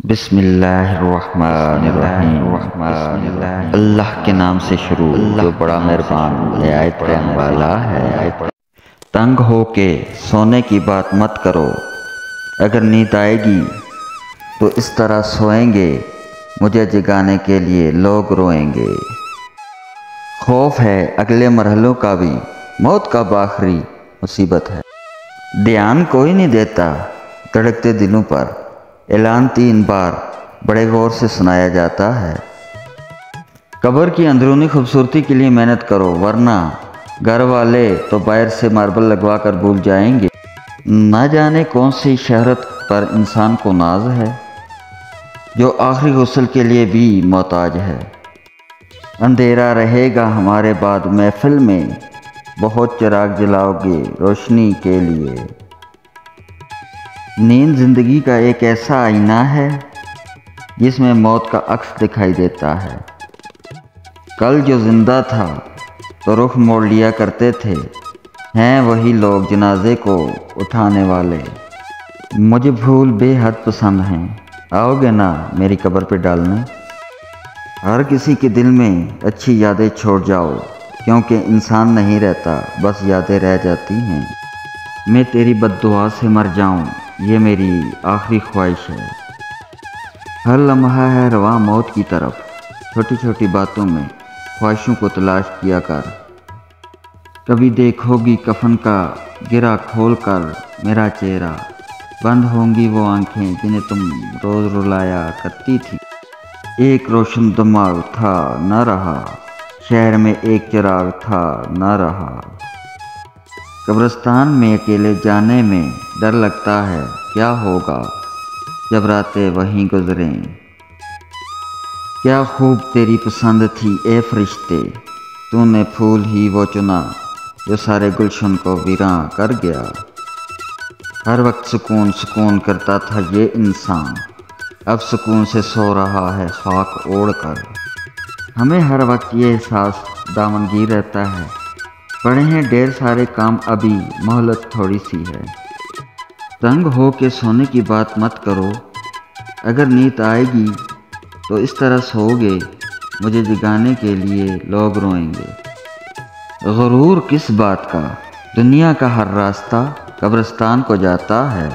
بسم اللہ الرحمن الرحیم اللہ کے نام سے شروع جو بڑا مہربان نہایت رحم والا ہے۔ تنگ ہو کے سونے کی بات مت کرو، اگر نیند آئے گی تو اس طرح سوئیں گے، مجھے جگانے کے لیے لوگ روئیں گے۔ خوف ہے اگلے مرحلوں کا بھی، موت کا آخری مصیبت ہے۔ دھیان کوئی نہیں دیتا دھڑکتے دلوں پر، اعلان 3 بار بڑے غور سے سنایا جاتا ہے۔ قبر کی اندرونی خوبصورتی کے لیے محنت کرو، ورنہ گھر والے تو باہر سے ماربل لگوا کر بھول جائیں گے۔ نہ جانے کون سی شہرت پر انسان کو ناز ہے، جو آخری غسل کے لیے بھی محتاج ہے۔ اندھیرا رہے گا ہمارے بعد محفل میں، بہت چراغ جلاؤ گے روشنی کے لیے۔ نیند زندگی کا ایک ایسا آئینہ ہے جس میں موت کا عکس دکھائی دیتا ہے۔ کل جو زندہ تھا تو رخ موڑ لیا کرتے تھے، ہیں وہی لوگ جنازے کو اٹھانے والے۔ مجھے پھول بے حد پسند ہیں، آؤ گے نا میری قبر پہ ڈالنے؟ ہر کسی کے دل میں اچھی یادیں چھوڑ جاؤ، کیونکہ انسان نہیں رہتا، بس یادیں رہ جاتی ہیں۔ میں تیری بد دعا سے مر جاؤں، یہ میری آخری خواہش ہے۔ ہر لمحہ ہے رواں موت کی طرف، چھوٹی چھوٹی باتوں میں خواہشوں کو تلاش کیا کر۔ کبھی دیکھو گی کفن کا گرہ کھول کر میرا چہرہ، بند ہوں گی وہ آنکھیں جنہیں تم روز رلایا کرتی تھی۔ ایک روشن دماغ تھا نہ رہا، شہر میں ایک چراغ تھا نہ رہا۔ قبرستان میں اکیلے جانے میں ڈر لگتا ہے، کیا ہوگا جب راتیں وہیں گزریں۔ کیا خوب تیری پسند تھی اے فرشتے، تو نے پھول ہی وہ چنا جو سارے گلشن کو ویراں کر گیا۔ ہر وقت سکون سکون کرتا تھا یہ انسان، اب سکون سے سو رہا ہے خاک اوڑھ کر۔ ہمیں ہر وقت یہ احساس دامنگیر رہتا ہے، پڑے ہیں ڈھیر سارے کام، ابھی مہلت تھوڑی سی ہے۔ تنگ ہو کے سونے کی بات مت کرو، اگر نیند آئے گی تو اس طرح سو گے، مجھے جگانے کے لیے لوگ روئیں گے۔ غرور کس بات کا، دنیا کا ہر راستہ قبرستان کو جاتا ہے۔